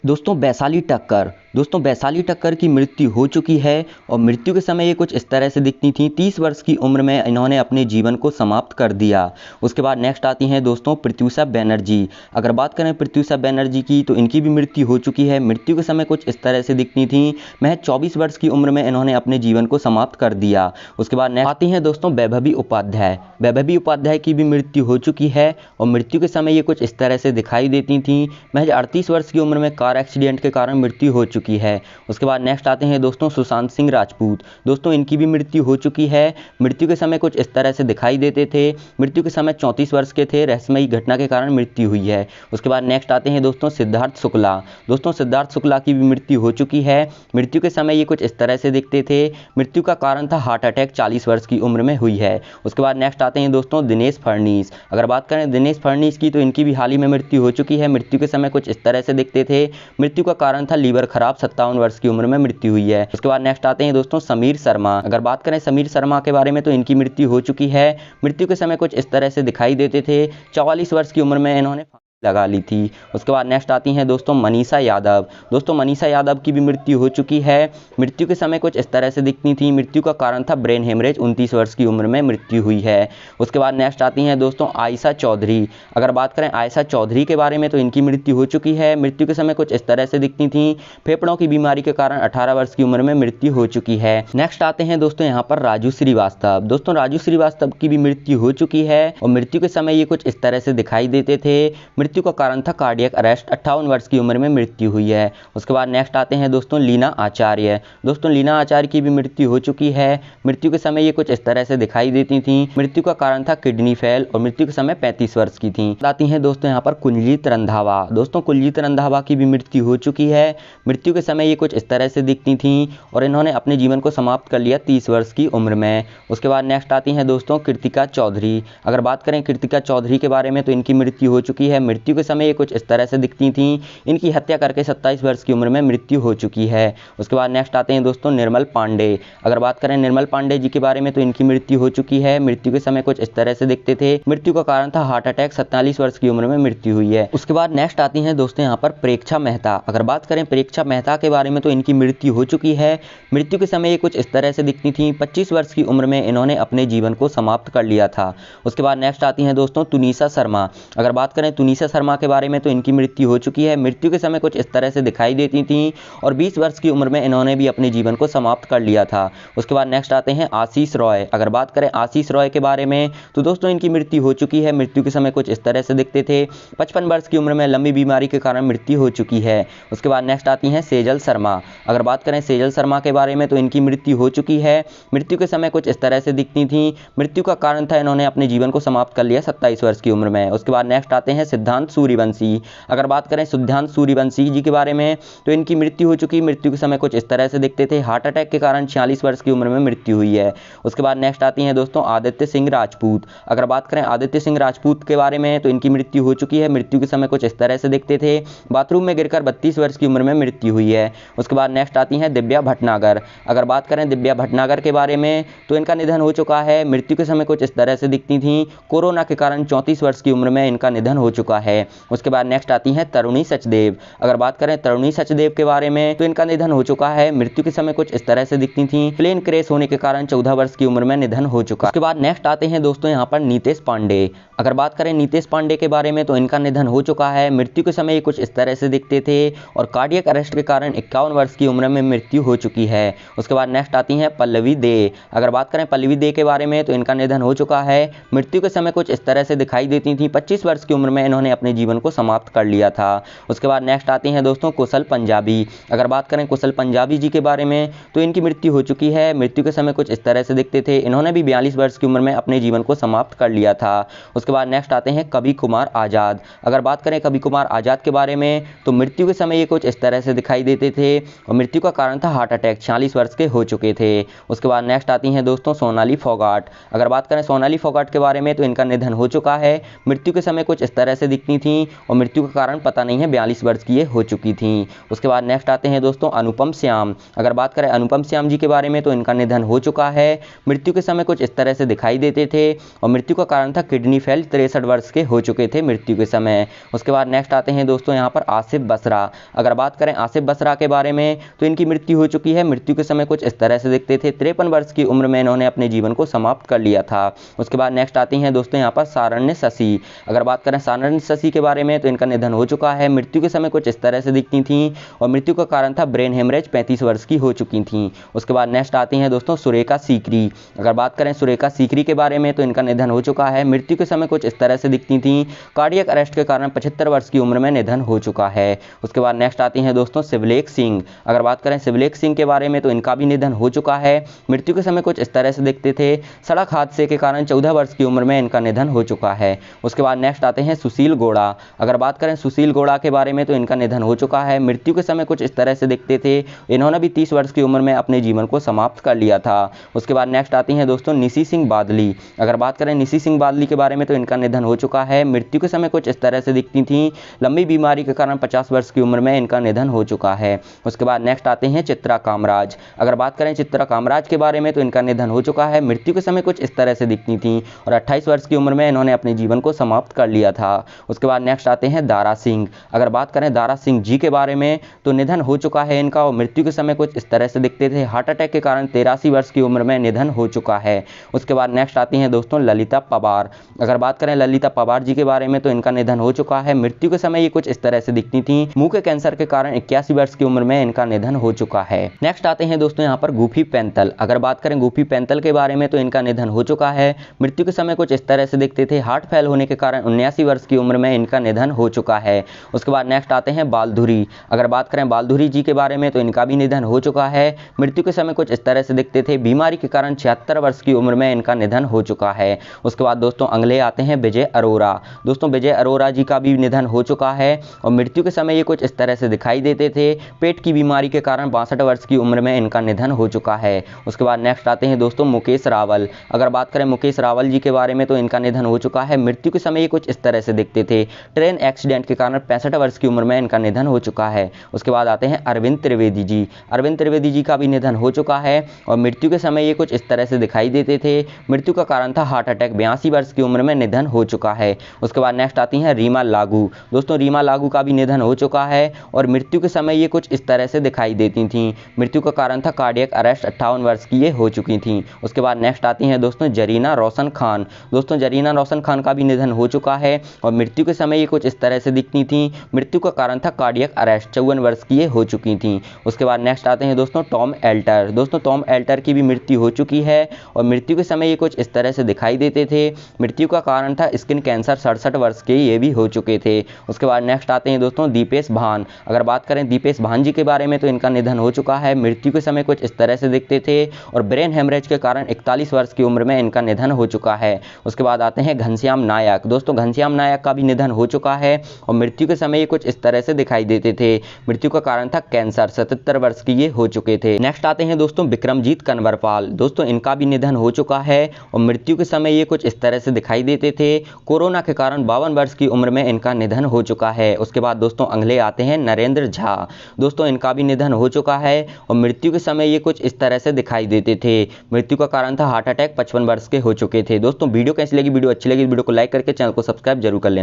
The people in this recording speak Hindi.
दोस्तों वैशाली टक्कर की मृत्यु हो चुकी है और मृत्यु के समय ये कुछ इस तरह से दिखती थी। 30 वर्ष की उम्र में इन्होंने अपने जीवन को समाप्त कर दिया। उसके बाद नेक्स्ट आती हैं दोस्तों प्रत्यूषा बनर्जी। अगर बात करें प्रत्यूषा बनर्जी की तो इनकी भी मृत्यु हो चुकी है। मृत्यु के समय कुछ इस तरह से दिखती थी। महज 24 वर्ष की उम्र में इन्होंने अपने जीवन को समाप्त कर दिया। उसके बाद नेक्स्ट आती हैं दोस्तों वैभवी उपाध्याय। वैभवी उपाध्याय की भी मृत्यु हो चुकी है और मृत्यु के समय ये कुछ इस तरह से दिखाई देती थी। महज 38 वर्ष की उम्र में कार एक्सीडेंट के कारण मृत्यु हो चुकी है। उसके बाद नेक्स्ट आते हैं दोस्तों सुशांत सिंह राजपूत। दोस्तों इनकी भी मृत्यु हो चुकी है। मृत्यु के समय कुछ इस तरह से दिखाई देते थे। मृत्यु के समय 34 वर्ष के थे। रहस्यमयी घटना के कारण मृत्यु हुई है। उसके बाद नेक्स्ट आते हैं दोस्तों सिद्धार्थ शुक्ला। दोस्तों सिद्धार्थ शुक्ला की भी मृत्यु हो चुकी है। मृत्यु के समय ये कुछ इस तरह से दिखते थे। मृत्यु का कारण था हार्ट अटैक, 40 वर्ष की उम्र में हुई है। उसके बाद नेक्स्ट आते हैं दोस्तों दिनेश फडणवीस। अगर बात करें दिनेश फडणवीस की तो इनकी भी हाल ही में मृत्यु हो चुकी है। मृत्यु के समय कुछ इस तरह से दिखते थे। मृत्यु का कारण था लीवर खराब, 57 वर्ष की उम्र में मृत्यु हुई है। उसके बाद नेक्स्ट आते हैं दोस्तों समीर शर्मा। अगर बात करें समीर शर्मा के बारे में तो इनकी मृत्यु हो चुकी है। मृत्यु के समय कुछ इस तरह से दिखाई देते थे। 44 वर्ष की उम्र में इन्होंने लगा ली थी। उसके बाद नेक्स्ट आती हैं दोस्तों मनीषा यादव। दोस्तों मनीषा यादव की भी मृत्यु हो चुकी है। मृत्यु के समय कुछ इस तरह से दिखती थी। मृत्यु का कारण था ब्रेन हेमरेज, 29 वर्ष की उम्र में मृत्यु हुई है। उसके बाद नेक्स्ट आती हैं दोस्तों आयशा चौधरी। अगर बात करें आयशा चौधरी के बारे में तो इनकी मृत्यु हो चुकी है। मृत्यु के समय कुछ इस तरह से दिखती थी। फेफड़ों की बीमारी के कारण 18 वर्ष की उम्र में मृत्यु हो चुकी है। नेक्स्ट आते हैं दोस्तों यहाँ पर राजू श्रीवास्तव। दोस्तों राजू श्रीवास्तव की भी मृत्यु हो चुकी है और मृत्यु के समय ये कुछ इस तरह से दिखाई देते थे। मृत्यु का कारण था कार्डियक अरेस्ट, 58 वर्ष की उम्र में मृत्यु हुई है। उसके बाद नेक्स्ट आते हैं दोस्तों लीना आचार्य। दोस्तों लीना आचार्य की भी मृत्यु हो चुकी है। मृत्यु के समय ये कुछ इस तरह से दिखाई देती थी। मृत्यु का कारण था किडनी फेल और मृत्यु के समय 35 वर्ष की थी। आती हैं दोस्तों यहाँ पर कुंजलित रंधावा। दोस्तों कुंजलित रंधावा की भी मृत्यु हो चुकी है। मृत्यु के समय ये कुछ इस तरह से दिखती थी और इन्होंने अपने जीवन को समाप्त कर लिया 30 वर्ष की उम्र में। उसके बाद नेक्स्ट आती हैं दोस्तों कृतिका चौधरी। अगर बात करें कृतिका चौधरी के बारे में तो इनकी मृत्यु हो चुकी है। मृत्यु के समय ये कुछ इस तरह से दिखती थी। इनकी हत्या करके 27 वर्ष की उम्र में मृत्यु हो चुकी है। उसके बाद नेक्स्ट आते हैं दोस्तों निर्मल पांडे। अगर बात करें निर्मल पांडे जी के बारे में तो इनकी मृत्यु हो चुकी है। मृत्यु के समय कुछ इस तरह से दिखते थे। मृत्यु का कारण था हार्ट अटैक, 47 वर्ष की उम्र में मृत्यु हुई है। उसके बाद नेक्स्ट आती हैं दोस्तों यहाँ पर प्रेक्षा मेहता। अगर बात करें प्रेक्षा मेहता के बारे में तो इनकी मृत्यु हो चुकी है। मृत्यु के समय ये कुछ इस तरह से दिखती थी। 25 वर्ष की उम्र में इन्होंने अपने जीवन को समाप्त कर लिया था। उसके बाद नेक्स्ट आती हैं दोस्तों तुनिशा शर्मा। अगर बात करें तुनिशा शर्मा के बारे में तो इनकी मृत्यु हो चुकी है। मृत्यु के समय कुछ इस तरह से दिखाई देती थी और 20 वर्ष की उम्र में इन्होंने भी अपने जीवन को समाप्त कर लिया था। उसके बाद नेक्स्ट आते हैं आशीष रॉय। अगर बात करें आशीष रॉय के बारे में तो दोस्तों इनकी मृत्यु हो चुकी है। मृत्यु के समय कुछ इस तरह से दिखते थे। 55 वर्ष की उम्र में लंबी बीमारी के कारण मृत्यु हो चुकी है। उसके बाद नेक्स्ट आती हैं सेजल शर्मा। अगर बात करें सेजल शर्मा के बारे में तो इनकी मृत्यु हो चुकी है। मृत्यु के समय कुछ इस तरह से दिखती थी। मृत्यु का कारण था इन्होंने अपने जीवन को समाप्त कर लिया 27 वर्ष की उम्र में। उसके बाद नेक्स्ट आते हैं सिद्धांत सूर्यवंशी। अगर बात करें सिद्धांत सूर्यवंशी जी के बारे में तो इनकी मृत्यु हो चुकी। मृत्यु के समय कुछ इस तरह से दिखते थे। हार्ट अटैक के कारण 46 वर्ष की उम्र में मृत्यु हुई है। उसके बाद नेक्स्ट आती हैं दोस्तों आदित्य सिंह राजपूत। अगर बात करें आदित्य सिंह राजपूत के बारे में तो इनकी मृत्यु हो चुकी है। मृत्यु के समय कुछ इस तरह से दिखते थे। बाथरूम में गिरकर 32 वर्ष की उम्र में मृत्यु हुई है। उसके बाद नेक्स्ट आती हैं दिव्या भटनागर। अगर बात करें दिव्या भटनागर के बारे में तो इनका निधन हो चुका है। मृत्यु के समय कुछ इस तरह से दिखती थी। कोरोना के कारण 34 वर्ष की उम्र में इनका निधन हो चुका है। उसके बाद नेक्स्ट आती हैं तरुणी सचदेव। अगर बात करें तरुणी सचदेव के बारे में तो इनका निधन हो चुका है। मृत्यु के समय कुछ इस तरह से दिखती थी। प्लेन क्रैश होने के कारण 14 वर्ष की उम्र में निधन हो चुका। उसके बाद नेक्स्ट आते हैं दोस्तों यहाँ पर नीतेश पांडे। अगर बात करें नीतेश पांडे के बारे में तो इनका निधन हो चुका है। मृत्यु के समय कुछ इस तरह से दिखते थे और कार्डियक अरेस्ट के कारण 51 वर्ष की उम्र में मृत्यु हो चुकी है। उसके बाद नेक्स्ट आती हैं पल्लवी दे। अगर बात करें पल्लवी दे के बारे में तो इनका निधन हो चुका है। मृत्यु के समय कुछ इस तरह से दिखाई देती थी। 25 वर्ष की उम्र में इन्होंने अपने जीवन को समाप्त कर लिया था। उसके बाद नेक्स्ट आते हैं दोस्तों कुशल पंजाबी। अगर बात करें कुशल पंजाबी जी के बारे में तो इनकी मृत्यु हो चुकी है। मृत्यु के समय कुछ इस तरह से दिखते थे। इन्होंने भी 42 वर्ष की उम्र में अपने जीवन को समाप्त कर लिया था। उसके बाद नेक्स्ट आते हैं कवि कुमार आजाद। अगर बात करें कवि कुमार आजाद के बारे में तो मृत्यु के समय ये कुछ इस तरह से दिखाई देते थे और मृत्यु का कारण था हार्ट अटैक, 46 वर्ष के हो चुके थे। उसके बाद नेक्स्ट आती हैं दोस्तों सोनाली फोगाट। अगर बात करें सोनाली फोगाट के बारे में तो इनका निधन हो चुका है। मृत्यु के समय कुछ इस तरह से दिखती थी और मृत्यु का कारण पता नहीं है, 42 वर्ष की ये हो चुकी थी। उसके बाद नेक्स्ट आते हैं दोस्तों अनुपम श्याम। अगर बात करें अनुपम श्याम जी के बारे में तो इनका निधन हो चुका है। मृत्यु के समय कुछ इस तरह से दिखाई देते थे और मृत्यु का कारण था किडनी फेल। 63 वर्ष के हो चुके थे मृत्यु के समय। उसके बाद नेक्स्ट आते हैं दोस्तों यहाँ पर आसिफ बसरा। अगर बात करें आसिफ बसरा के बारे में तो इनकी मृत्यु हो चुकी है। मृत्यु के समय कुछ इस तरह से दिखते थे। 53 वर्ष की उम्र में इन्होंने अपने जीवन को समाप्त कर लिया था। उसके बाद नेक्स्ट आती हैं दोस्तों यहाँ पर सारण्य शशि। अगर बात करें सारण्य शशि के बारे में तो इनका निधन हो चुका है। मृत्यु के समय कुछ इस तरह से दिखती थी और मृत्यु का कारण था ब्रेन हेमरेज। 35 वर्ष की हो चुकी थी। उसके बाद नेक्स्ट आती हैं दोस्तों सुरेखा सीकरी। अगर बात करें सुरेखा सीकरी के बारे में तो इनका निधन हो चुका है। मृत्यु के समय कुछ इस तरह से दिखती थी। कार्डियक अरेस्ट के कारण 75 वर्ष की उम्र में निधन हो चुका है। उसके बाद नेक्स्ट आती हैं दोस्तों शिवलेख सिंह। अगर बात करें शिवलेख सिंह के बारे में तो इनका भी निधन हो चुका है। मृत्यु के समय कुछ इस तरह से दिखते थे। सड़क हादसे के कारण 14 वर्ष की उम्र में इनका निधन हो चुका है। उसके बाद नेक्स्ट आते हैं सुशील गोड़ा। अगर बात करें सुशील गोड़ा के बारे में तो इनका निधन हो चुका है। मृत्यु के समय कुछ इस तरह से दिखते थे। इन्होंने भी 30 वर्ष की उम्र में अपने जीवन को समाप्त कर लिया था। उसके बाद नेक्स्ट आती हैं दोस्तों निशी सिंह बादली। अगर बात करें निशी सिंह बादली के बारे में तो इनका निधन हो चुका है। मृत्यु के समय कुछ इस तरह से दिखती थी। लंबी बीमारी के कारण 50 वर्ष की उम्र में इनका निधन हो चुका है। उसके बाद नेक्स्ट आते हैं चित्रा कामराज। अगर बात करें चित्रा कामराज के बारे में तो इनका निधन हो चुका है। मृत्यु के समय कुछ इस तरह से दिखती थी और 28 वर्ष की उम्र में इन्होंने अपने जीवन को समाप्त कर लिया था। उसके बाद नेक्स्ट आते हैं दारा सिंह। अगर बात करें दारा सिंह जी के बारे में तो निधन हो चुका है इनका और मृत्यु के समय कुछ इस तरह से दिखते थे। हार्ट अटैक के कारण 83 वर्ष की उम्र में निधन हो चुका है। उसके बाद नेक्स्ट आती हैं दोस्तों ललिता पवार। अगर बात करें ललिता पवार जी के बारे में तो इनका निधन हो चुका है। मृत्यु के समय ये कुछ इस तरह से दिखती थी। मुंह के कैंसर के कारण 81 वर्ष की उम्र में इनका निधन हो चुका है। नेक्स्ट आते हैं दोस्तों यहाँ पर गुफी पैंतल। अगर बात करें गुफी पैंतल के बारे में तो इनका निधन हो चुका है। मृत्यु के समय कुछ इस तरह से दिखते थे। हार्ट फेल होने के कारण 79 वर्ष की उम्र में इनका निधन हो चुका है। उसके बाद नेक्स्ट आते हैं बालधुरी। अगर बात करें बालधुरी जी के बारे में तो इनका भी निधन हो चुका है। मृत्यु के समय कुछ इस तरह से दिखते थे। बीमारी के कारण 76 वर्ष की उम्र में इनका निधन हो चुका है। उसके बाद दोस्तों अगले आते हैं विजय अरोरा। दोस्तों विजय अरोरा जी का भी निधन हो चुका है और मृत्यु के समय ये कुछ इस तरह से दिखाई देते थे। पेट की बीमारी के कारण 62 वर्ष की उम्र में इनका निधन हो चुका है। उसके बाद नेक्स्ट आते हैं दोस्तों मुकेश रावल। अगर बात करें मुकेश रावल जी के बारे में तो इनका निधन हो चुका है। मृत्यु के समय ये कुछ इस तरह से दिखते थे। ट्रेन एक्सीडेंट के कारण 65 वर्ष की उम्र में इनका निधन हो चुका है। उसके बाद आते हैं अरविंद त्रिवेदी जी। अरविंद त्रिवेदी जी का भी निधन हो चुका है और मृत्यु के समय ये कुछ इस तरह से दिखाई देते थे। मृत्यु का कारण था हार्ट अटैक। 82 वर्ष की उम्र में निधन हो चुका है। उसके बाद नेक्स्ट आती हैं रीमा लागू। दोस्तों रीमा लागू का भी निधन हो चुका है और मृत्यु के समय ये कुछ इस तरह से दिखाई देती थी। मृत्यु का कारण था कार्डियक अरेस्ट। 58 वर्ष की ये हो चुकी थी। उसके बाद नेक्स्ट आती हैं दोस्तों जरीना रोशन खान। दोस्तों जरीना रोशन खान का भी निधन हो चुका है और मृत्यु के समय ये कुछ इस तरह से दिखती थी। मृत्यु का कारण था कार्डियक अरेस्ट। 54 वर्ष की ये हो चुकी थी। उसके बाद नेक्स्ट आते हैं दोस्तों टॉम एल्टर। दोस्तों टॉम एल्टर की भी मृत्यु हो चुकी है और मृत्यु के समय ये कुछ इस तरह से दिखाई देते थे। मृत्यु का कारण था स्किन कैंसर। 67 वर्ष के ये भी हो चुके थे। उसके बाद नेक्स्ट आते हैं दोस्तों दीपेश भान। अगर बात करें दीपेश भान जी के बारे में तो इनका निधन हो चुका है। मृत्यु के समय कुछ इस तरह से दिखते थे और ब्रेन हेमरेज के कारण 41 वर्ष की उम्र में इनका निधन हो चुका है। उसके बाद आते हैं घनश्याम नायक। दोस्तों घनश्याम नायक का भी निधन हो चुका है और मृत्यु के समय ये कुछ इस तरह से दिखाई देते थे। मृत्यु का कारण था कैंसर। 77 वर्ष की ये हो चुके थे। नेक्स्ट आते हैं दोस्तों विक्रमजीत कनवरपाल। दोस्तों इनका भी निधन हो चुका है और मृत्यु के समय ये कुछ इस तरह से दिखाई देते थे। कोरोना के कारण 52 वर्ष की उम्र में इनका निधन हो चुका है। उसके बाद दोस्तों अगले आते हैं नरेंद्र झा। दोस्तों इनका भी निधन हो चुका है और मृत्यु के समय ये कुछ इस तरह से दिखाई देते थे। मृत्यु का कारण था हार्ट अटैक। 55 वर्ष के हो चुके थे। दोस्तों वीडियो कैसी लगी? वीडियो अच्छी लगी वीडियो को लाइक करके चैनल को सब्सक्राइब जरूर कर लेना।